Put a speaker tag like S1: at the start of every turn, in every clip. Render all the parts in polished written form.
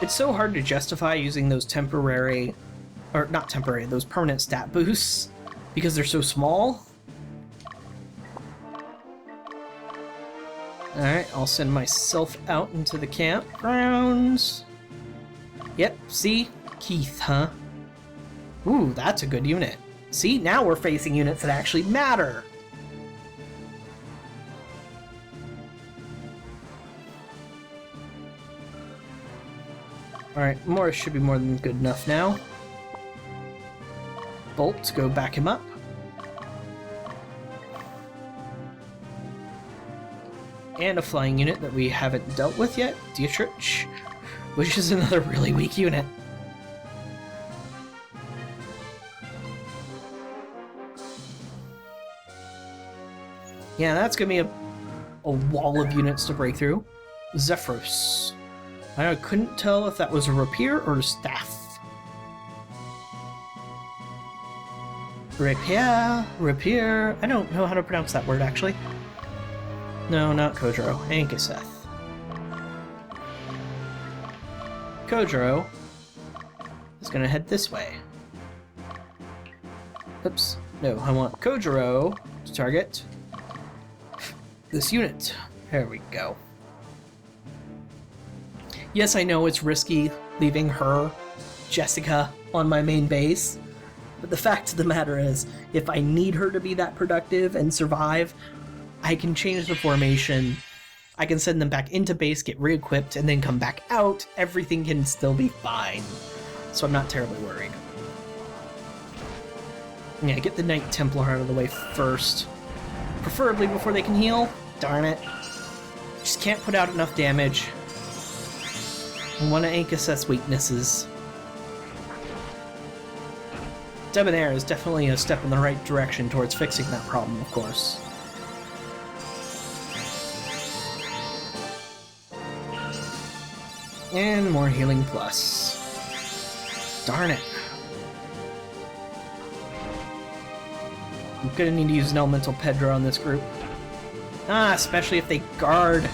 S1: It's so hard to justify using those temporary, or not temporary, those permanent stat boosts because they're so small. Alright, I'll send myself out into the campgrounds. Yep, see? Keith, huh? Ooh, that's a good unit. See, now we're facing units that actually matter. Alright, Morris should be more than good enough now. Bolt, go back him up. And a flying unit that we haven't dealt with yet, Dietrich, which is another really weak unit. Yeah, that's gonna be a wall of units to break through. Zephyros. I couldn't tell if that was a rapier or a staff. Rapier. I don't know how to pronounce that word, actually. No, not Kojiro. Ankaseth. Kojiro is gonna head this way. Oops. No, I want Kojiro to target this unit. There we go. Yes, I know it's risky leaving her, Jessica, on my main base, but the fact of the matter is, if I need her to be that productive and survive, I can change the formation, I can send them back into base, get re-equipped, and then come back out. Everything can still be fine, so I'm not terribly worried. Yeah, get the Knight Templar out of the way first, preferably before they can heal. Darn it. Just can't put out enough damage. One of Ankaseth's weaknesses. Debonair is definitely a step in the right direction towards fixing that problem, of course. And more healing plus. Darn it. I'm gonna need to use an elemental Pedro on this group. Ah, especially if they guard.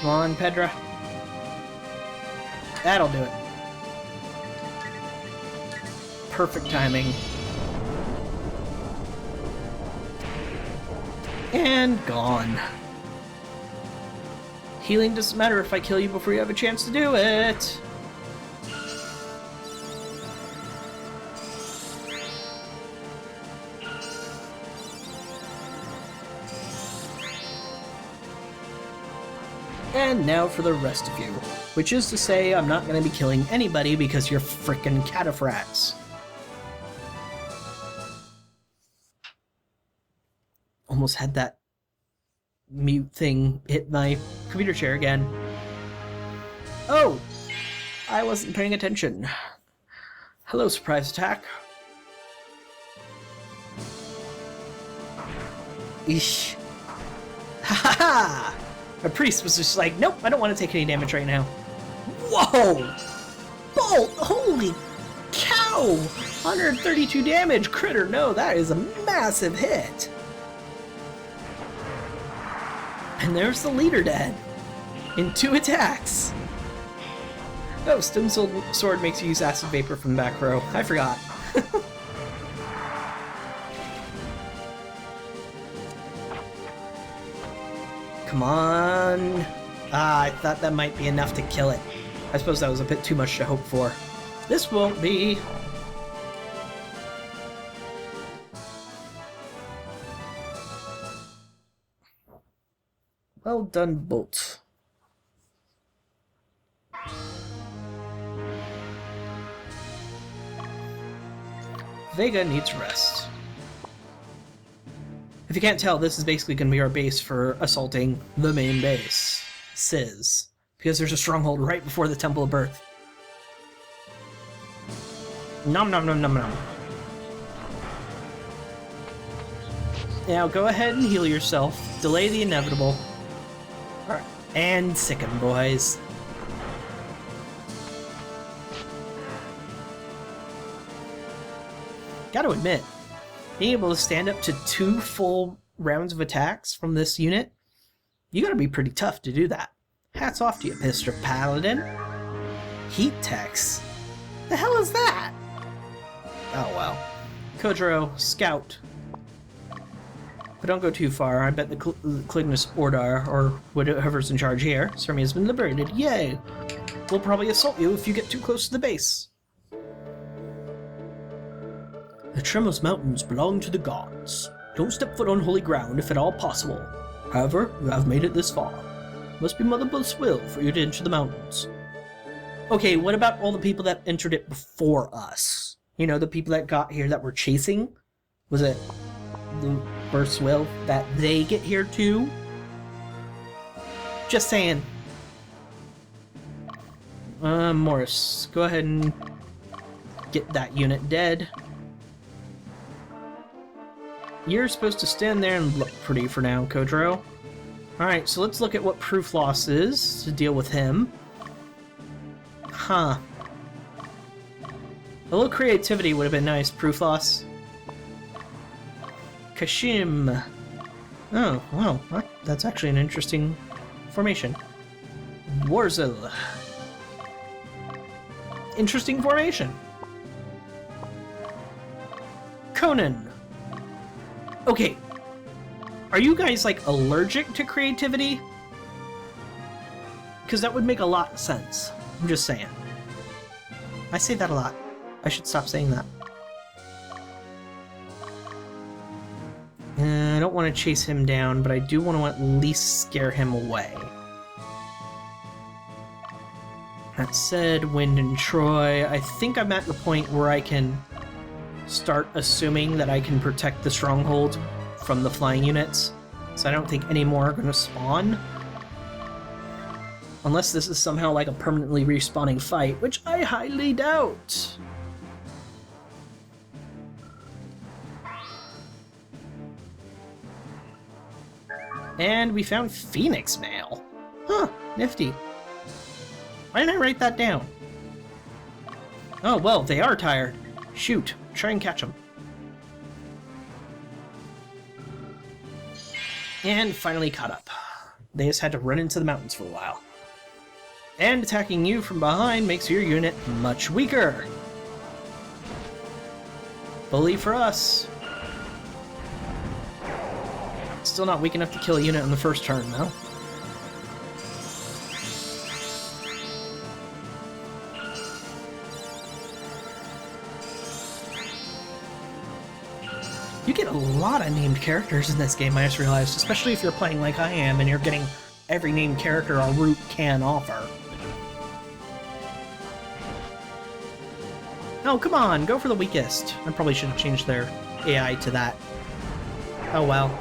S1: Come on, Pedra. That'll do it. Perfect timing. And gone. Healing doesn't matter if I kill you before you have a chance to do it. And now for the rest of you. Which is to say, I'm not going to be killing anybody because you're frickin' cataphracts. Almost had that mute thing hit my computer chair again. Oh! I wasn't paying attention. Hello, surprise attack. Eesh. Ha ha ha! My priest was just like, nope, I don't want to take any damage right now. Whoa! Bolt! Holy cow! 132 damage! Critter, no, that is a massive hit! And there's the leader dead. In 2 attacks! Oh, Stone Sword makes you use Acid Vapor from the back row. I forgot. Come on. Ah, I thought that might be enough to kill it. I suppose that was a bit too much to hope for. This won't be. Well done, Bolt. Vega needs rest. If you can't tell, this is basically going to be our base for assaulting the main base, Sizz, because there's a stronghold right before the Temple of Birth. Nom nom nom nom nom. Now go ahead and heal yourself, delay the inevitable, and sicken, boys. Gotta admit, being able to stand up to 2 full rounds of attacks from this unit, you gotta be pretty tough to do that. Hats off to you, Mr. Paladin. Heat techs? The hell is that? Oh well. Kodro, scout. But don't go too far. I bet the Clignus Ordar, or whoever's in charge here, Sirmi has been liberated. Yay! We'll probably assault you if you get too close to the base. The Tremors Mountains belong to the gods. Don't step foot on holy ground if at all possible. However, you have made it this far. Must be Mother Both's will for you to enter the mountains. Okay, what about all the people that entered it before us? You know, the people that got here that were chasing? Was it the Both's will that they get here too? Just saying. Morris, go ahead and get that unit dead. You're supposed to stand there and look pretty for now, Kodro. Alright, so let's look at what proof loss is to deal with him. Huh. A little creativity would have been nice, proof loss. Kashim. Oh, wow, that's actually an interesting formation. Warzel. Interesting formation. Conan. Okay. Are you guys, like, allergic to creativity? Because that would make a lot of sense. I'm just saying. I say that a lot. I should stop saying that. I don't want to chase him down, but I do want to at least scare him away. That said, Wind and Troy, I think I'm at the point where I can start assuming that I can protect the stronghold from the flying units, so I don't think any more are going to spawn. Unless this is somehow like a permanently respawning fight, which I highly doubt. And we found Phoenix Mail. Huh, nifty. Why didn't I write that down? Oh, well, they are tired. Shoot, try and catch them. And finally caught up. They just had to run into the mountains for a while. And attacking you from behind makes your unit much weaker. Bully for us. Still not weak enough to kill a unit on the first turn, though. You get a lot of named characters in this game, I just realized, especially if you're playing like I am and you're getting every named character a route can offer. Oh, come on, go for the weakest. I probably should have changed their AI to that. Oh well.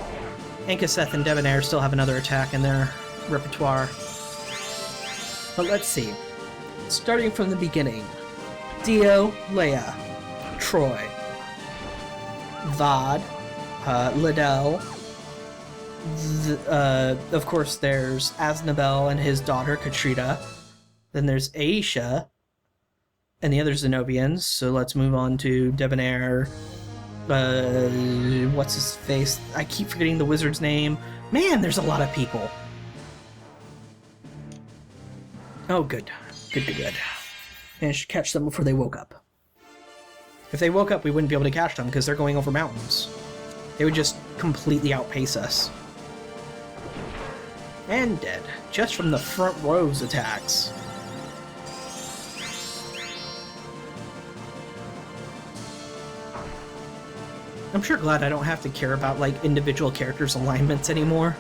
S1: Ankaseth and Debonair still have another attack in their repertoire. But let's see. Starting from the beginning. Dio, Leia, Troy, Vod, Liddell, of course there's Aznabel and his daughter Katrina, then there's Aisha, and the other Zenobians, so let's move on to Debonair, what's his face? I keep forgetting the wizard's name. Man, there's a lot of people. Oh, good. Good. Managed to catch them before they woke up. If they woke up, we wouldn't be able to catch them because they're going over mountains. They would just completely outpace us. And dead, just from the front row's attacks. I'm sure glad I don't have to care about, like, individual characters' alignments anymore.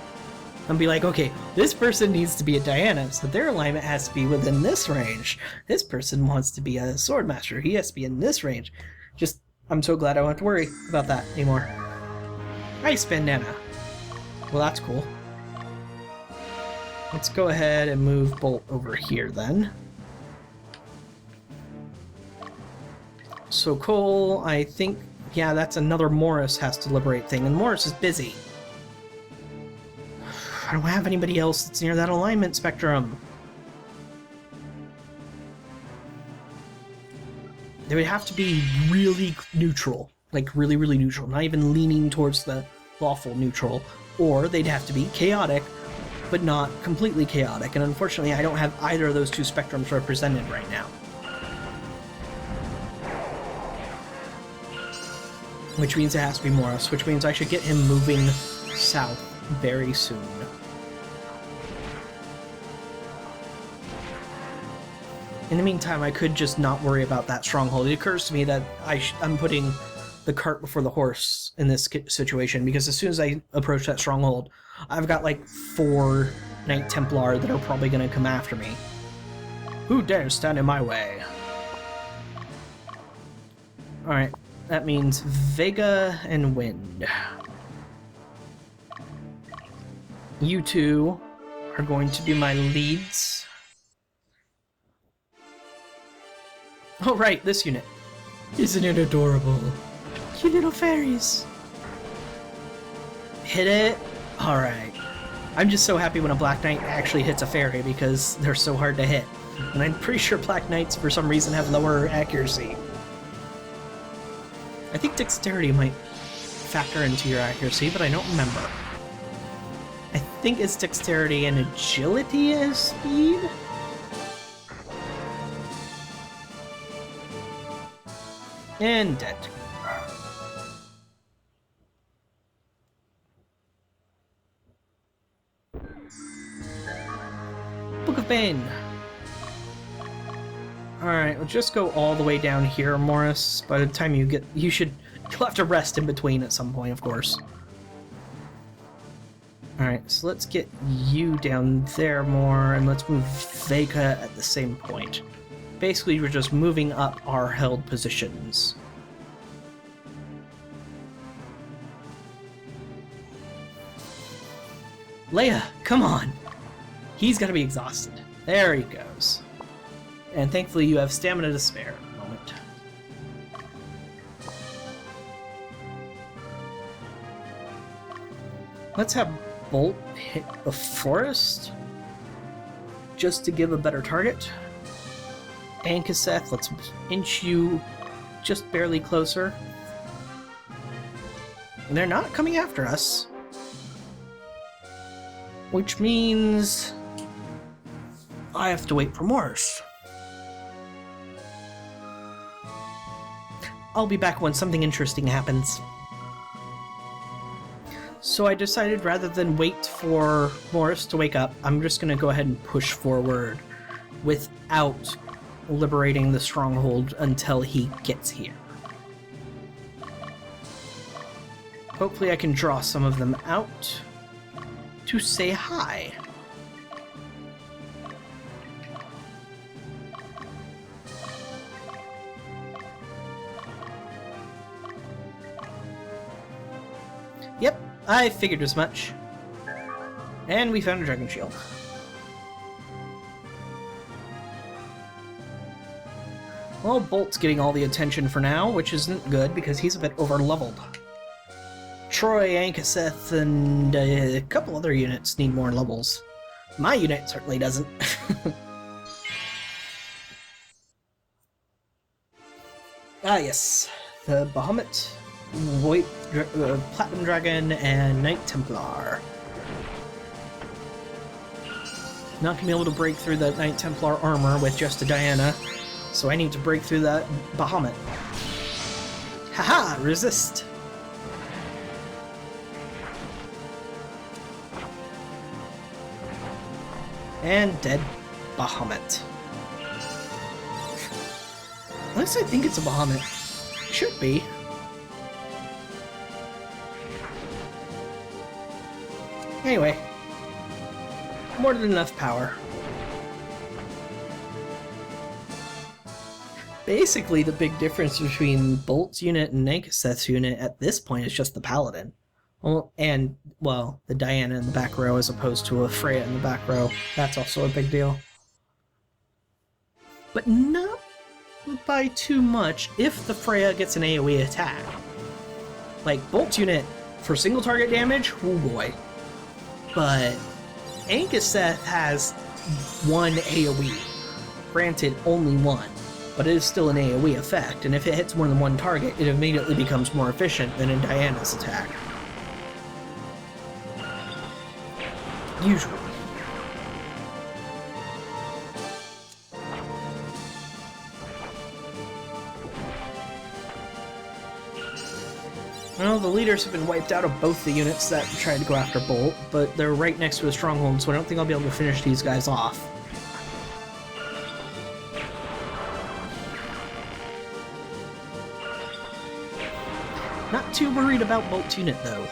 S1: And be like, okay, this person needs to be a Diana, so their alignment has to be within this range. This person wants to be a Swordmaster, he has to be in this range. Just, I'm so glad I don't have to worry about that anymore. Nice bandana. Well, that's cool. Let's go ahead and move Bolt over here, then. So Cole, I think, yeah, that's another Morris has to liberate thing, and Morris is busy. I don't have anybody else that's near that alignment spectrum. They would have to be really neutral. Like, really, really neutral. Not even leaning towards the lawful neutral, or they'd have to be chaotic, but not completely chaotic. And unfortunately, I don't have either of those two spectrums represented right now. Which means it has to be Morris, which means I should get him moving south very soon. In the meantime, I could just not worry about that stronghold. It occurs to me that I'm putting the cart before the horse in this situation, because as soon as I approach that stronghold, I've got like 4 Knight Templar that are probably going to come after me. Who dares stand in my way? Alright, that means Vega and Wind. You two are going to be my leads. Oh right, this unit. Isn't it adorable? Cute little fairies. Hit it? Alright. I'm just so happy when a Black Knight actually hits a fairy because they're so hard to hit. And I'm pretty sure Black Knights for some reason have lower accuracy. I think dexterity might factor into your accuracy, but I don't remember. I think it's dexterity and agility as speed? And dead. Book of Bane. Alright, we'll just go all the way down here, Morris. By the time you'll have to rest in between at some point, of course. Alright, so let's get you down there more, and let's move Vega at the same point. Basically, we're just moving up our held positions. Leia, come on! He's gotta be exhausted. There he goes. And thankfully you have stamina to spare at the moment. Let's have Bolt hit the forest, just to give a better target. Ankaseth, let's inch you just barely closer. And they're not coming after us. Which means I have to wait for Morris. I'll be back when something interesting happens. So I decided rather than wait for Morris to wake up, I'm just going to go ahead and push forward without liberating the stronghold until he gets here. Hopefully I can draw some of them out to say hi. Yep, I figured as much. And we found a dragon shield. Well, Bolt's getting all the attention for now, which isn't good because he's a bit over-leveled. Troy, Ankaseth, and a couple other units need more levels. My unit certainly doesn't. Ah yes, the Bahamut, Platinum Dragon, and Knight Templar. Not gonna be able to break through the Knight Templar armor with just a Diana, so I need to break through that Bahamut. Haha! Resist! And dead Bahamut. At least I think it's a Bahamut. It should be. Anyway. More than enough power. Basically, the big difference between Bolt's unit and Ankaseth's unit at this point is just the Paladin. Well, and, well, the Diana in the back row as opposed to a Freya in the back row. That's also a big deal. But not by too much if the Freya gets an AoE attack. Like, Bolt's unit, for single target damage, oh boy. But Ankaseth has one AoE. Granted, only one. But it is still an AoE effect, and if it hits more than one target, it immediately becomes more efficient than in Diana's attack. Usually. Well, the leaders have been wiped out of both the units that tried to go after Bolt, but they're right next to a stronghold, so I don't think I'll be able to finish these guys off. Not too worried about Bolt's unit, though.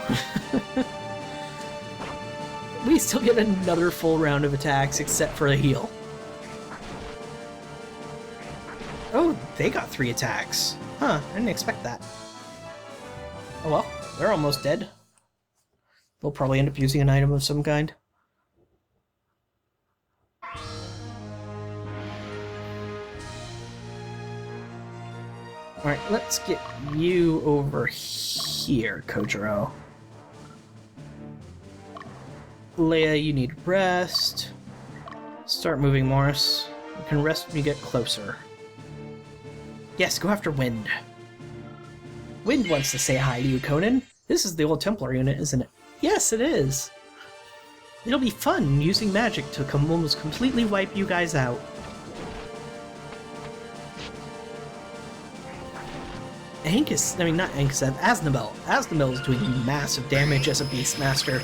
S1: We still get another full round of attacks, except for a heal. Oh, they got 3 attacks. Huh, I didn't expect that. Oh well, they're almost dead. They'll probably end up using an item of some kind. Alright, let's get you over here, Kojiro. Leia, you need rest. Start moving, Morris. You can rest when you get closer. Yes, go after Wind. Wind wants to say hi to you, Conan. This is the old Templar unit, isn't it? Yes, it is. It'll be fun using magic to almost completely wipe you guys out. Aznabel. Aznabel is doing massive damage as a Beastmaster.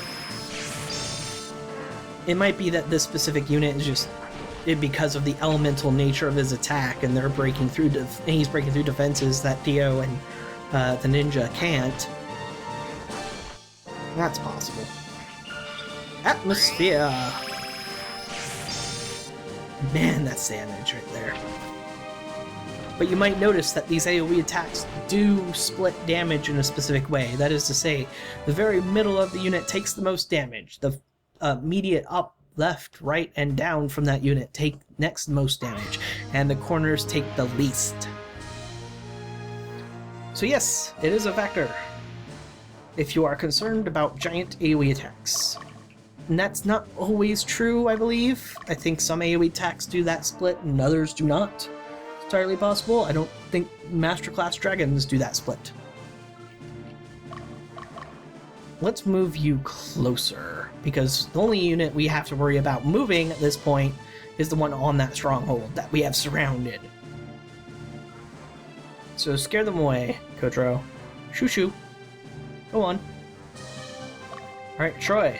S1: It might be that this specific unit is just because of the elemental nature of his attack, and they're breaking through. He's breaking through defenses that Dio and the ninja can't. That's possible. Atmosphere. Man, that's damage right there. But you might notice that these AoE attacks do split damage in a specific way. That is to say, the very middle of the unit takes the most damage. The immediate up, left, right, and down from that unit take next most damage, and the corners take the least. So yes, it is a factor if you are concerned about giant AoE attacks. And that's not always true, I believe. I think some AoE attacks do that split and others do not. It's entirely possible. I don't think Masterclass Dragons do that split. Let's move you closer, because the only unit we have to worry about moving at this point is the one on that stronghold that we have surrounded. So scare them away, Kotaro. Shoo shoo. Go on. Alright, Troy.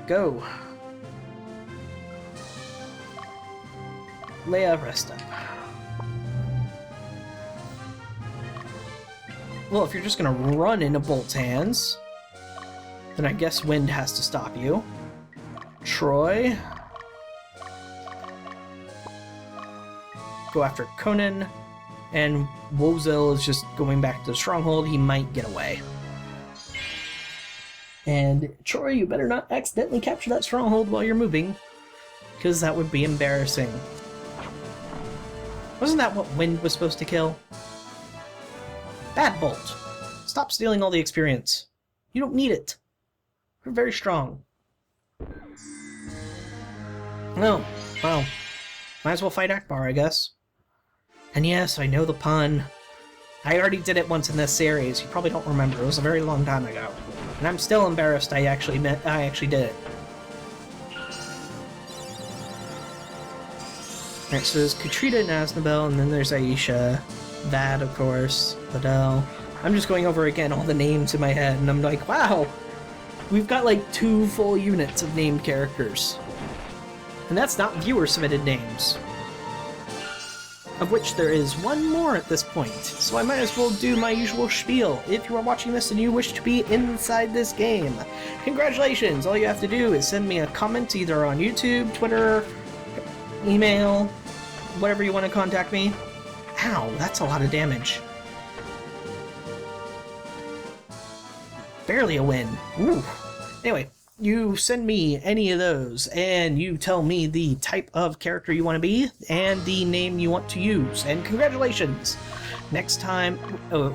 S1: Go. Leia, rest up. Well, if you're just gonna run into Bolt's hands, then I guess Wind has to stop you. Troy. Go after Conan. And Wozel is just going back to the stronghold. He might get away. And Troy, you better not accidentally capture that stronghold while you're moving, because that would be embarrassing. Wasn't that what Wind was supposed to kill? Bad Bolt. Stop stealing all the experience. You don't need it. You're very strong. No. Well, might as well fight Akbar, I guess. And yes, I know the pun. I already did it once in this series. You probably don't remember. It was a very long time ago. And I'm still embarrassed I actually did it. Alright, so there's Katrina and Aznabel, and then there's Aisha. Vad, of course. Liddell. I'm just going over again all the names in my head, and I'm like, wow! We've got like 2 full units of named characters. And that's not viewer-submitted names. Of which there is 1 more at this point, so I might as well do my usual spiel. If you are watching this and you wish to be inside this game, congratulations! All you have to do is send me a comment either on YouTube, Twitter, email, whatever you want to contact me. Ow, that's a lot of damage. Barely a win. Ooh. Anyway, you send me any of those, and you tell me the type of character you want to be, and the name you want to use, and congratulations! Next time,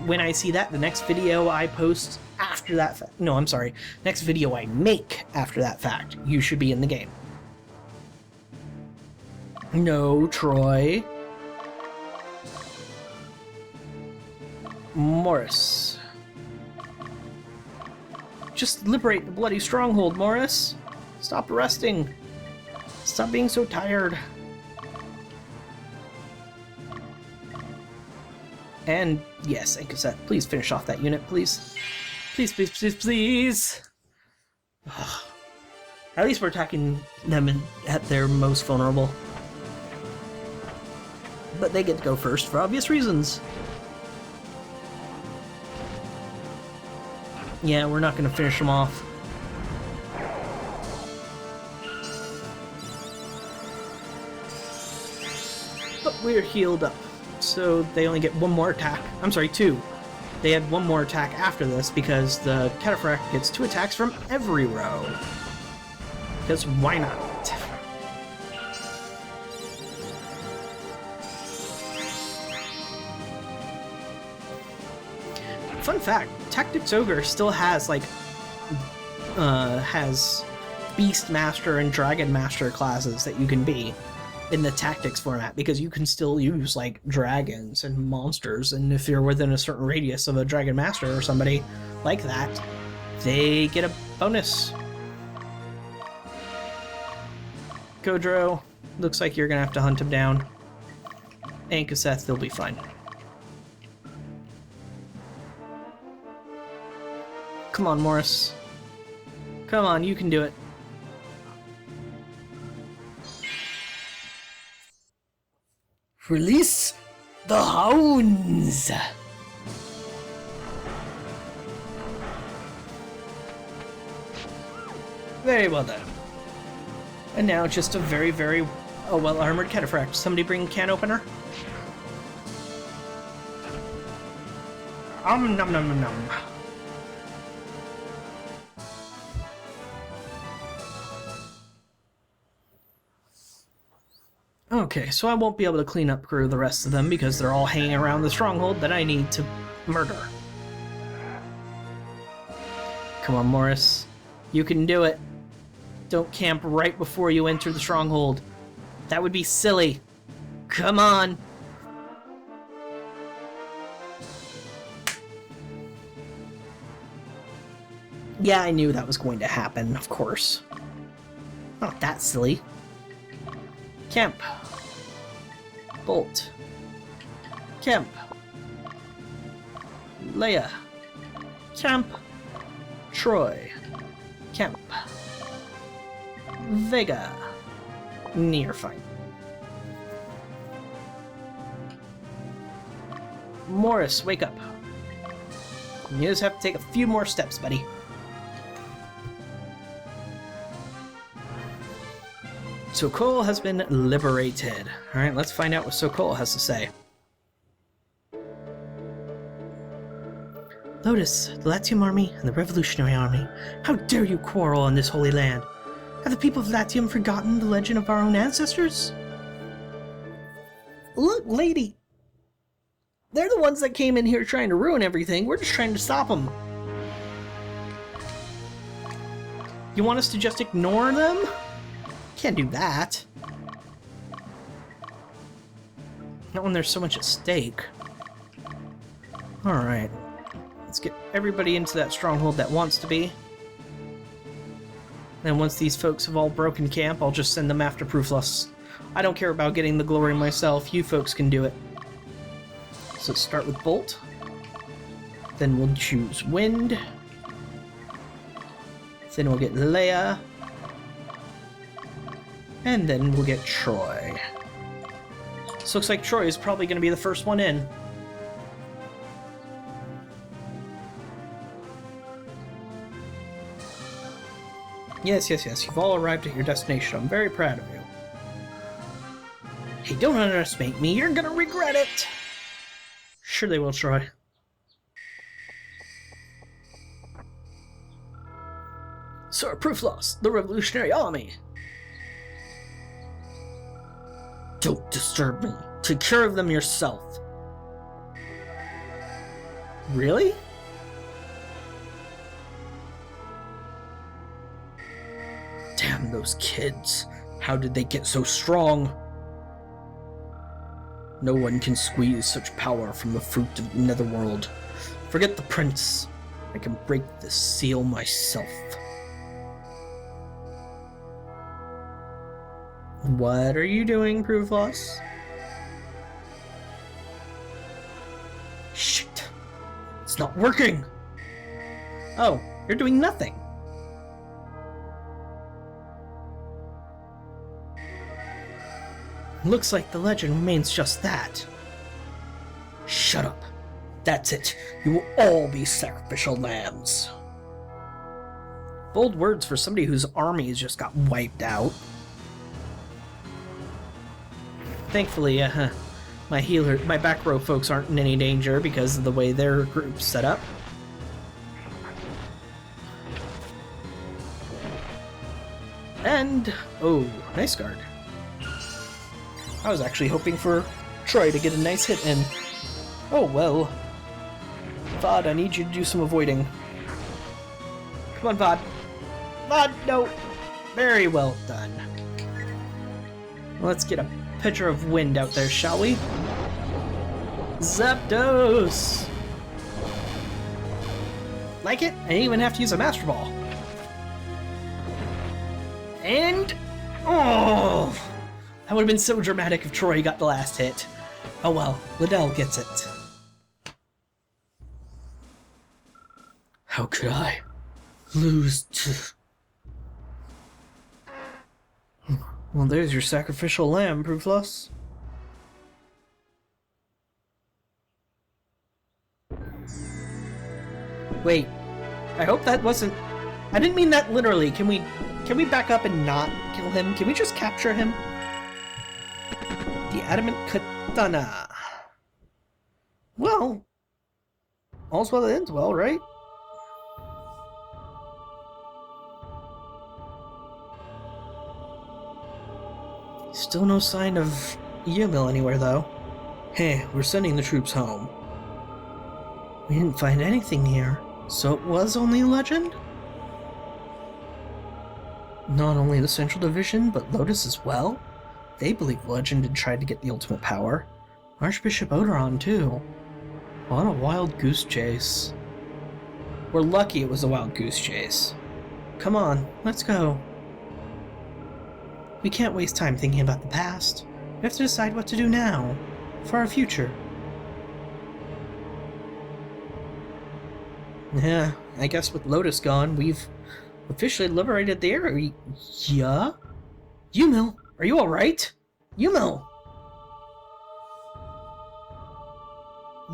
S1: when I see that, the next video I post after that fact, no, I'm sorry, next video I make after that fact, you should be in the game. No, Troy. Morris. Just liberate the bloody stronghold, Morris. Stop resting. Stop being so tired. And yes, Cassette, please finish off that unit, please. Please, please, please, please. At least we're attacking them at their most vulnerable. But they get to go first for obvious reasons. Yeah, we're not going to finish them off. But we're healed up, so they only get one more attack. I'm sorry, two. They had one more attack after this because the Cataphract gets 2 attacks from every row. Because why not? Fun fact, Tactics Ogre still has, like, has Beast Master and Dragon Master classes that you can be in the Tactics format, because you can still use, like, dragons and monsters, and if you're within a certain radius of a Dragon Master or somebody like that, they get a bonus. Godro, looks like you're gonna have to hunt him down. And Cassette, they'll be fine. Come on, Morris. Come on, you can do it. Release the hounds! Very well done. And now just a very, very well-armored Cataphract. Somebody bring can opener? Nom nom nom nom. Okay, so I won't be able to clean up crew the rest of them because they're all hanging around the stronghold that I need to murder. Come on, Morris. You can do it. Don't camp right before you enter the stronghold. That would be silly. Come on. Yeah, I knew that was going to happen, of course. Not that silly. Camp. Bolt. Camp. Leia. Camp. Troy. Camp. Vega. Nearfight. Morris, wake up. You just have to take a few more steps, buddy. Sokol has been liberated. Alright, let's find out what Sokol has to say. Lotus, the Latium army, and the Revolutionary army. How dare you quarrel on this holy land? Have the people of Latium forgotten the legend of our own ancestors? Look, lady! They're the ones that came in here trying to ruin everything. We're just trying to stop them. You want us to just ignore them? Can't do that. Not when there's so much at stake. Alright. Let's get everybody into that stronghold that wants to be. Then once these folks have all broken camp, I'll just send them after Proofless. I don't care about getting the glory myself. You folks can do it. So let's start with Bolt. Then we'll choose Wind. Then we'll get Leia. And then we'll get Troy. This looks like Troy is probably going to be the first one in. Yes, yes, yes. You've all arrived at your destination. I'm very proud of you. Hey, don't underestimate me. You're going to regret it. Sure they will, Troy. Sir Proofless, the Revolutionary Army. Don't disturb me. Take care of them yourself. Really? Damn those kids. How did they get so strong? No one can squeeze such power from the fruit of Netherworld. Forget the prince. I can break the seal myself. What are you doing, Proof Loss? Shit! It's not working! Oh, you're doing nothing. Looks like the legend remains just that. Shut up. That's it. You will all be sacrificial lambs. Bold words for somebody whose armies just got wiped out. Thankfully, my back row folks aren't in any danger because of the way their group's set up. And, oh, nice guard. I was actually hoping for Troy to get a nice hit in. Oh, well. Vod, I need you to do some avoiding. Come on, Vod. Vod, no. Very well done. Let's get a pitcher of wind out there, shall we? Zapdos! Like it? I didn't even have to use a Master Ball. And... oh! That would have been so dramatic if Troy got the last hit. Oh well, Liddell gets it. How could I lose to... Well, there's your sacrificial lamb, Proofloss. Wait, I hope that wasn't... I didn't mean that literally. Can we back up and not kill him? Can we just capture him? The adamant katana. Well, all's well that ends well, right? Still no sign of Yumil anywhere, though. Hey, we're sending the troops home. We didn't find anything here, so it was only a legend? Not only the Central Division, but Lotus as well? They believe Legend and tried to get the ultimate power. Archbishop Odoron, too. What a wild goose chase. We're lucky it was a wild goose chase. Come on, let's go. We can't waste time thinking about the past. We have to decide what to do now, for our future. Yeah, I guess with Lotus gone, we've officially liberated the area. Yeah? Yumil, are you alright? Yumil!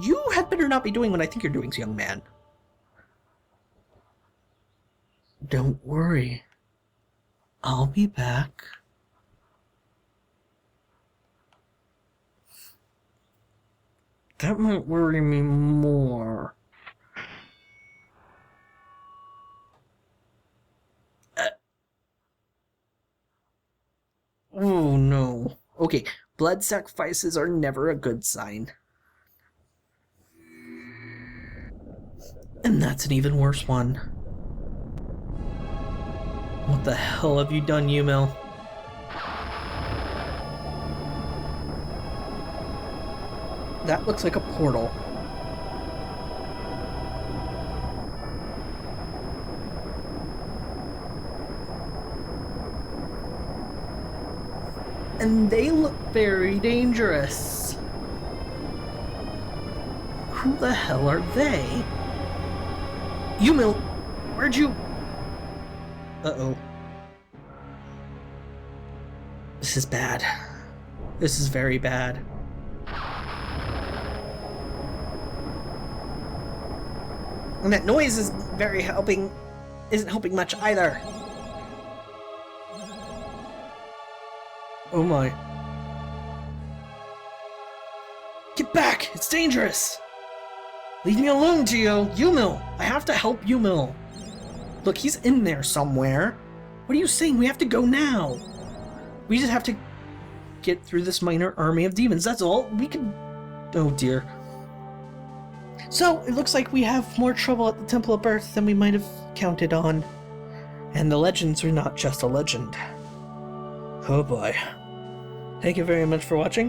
S1: You had better not be doing what I think you're doing, young man. Don't worry. I'll be back. That might worry me more. Oh no. Okay, blood sacrifices are never a good sign. And that's an even worse one. What the hell have you done, Yumil? That looks like a portal. And they look very dangerous. Who the hell are they? Yumil, where'd you... Uh-oh. This is bad. This is very bad. And that noise isn't helping much either. Oh my. Get back! It's dangerous! Leave me alone, Geo! Yumil! I have to help Yumil! Look, he's in there somewhere. What are you saying? We have to go now! We just have to get through this minor army of demons, that's all. We can... Oh dear. So, it looks like we have more trouble at the Temple of Birth than we might have counted on. And the legends are not just a legend. Oh boy. Thank you very much for watching.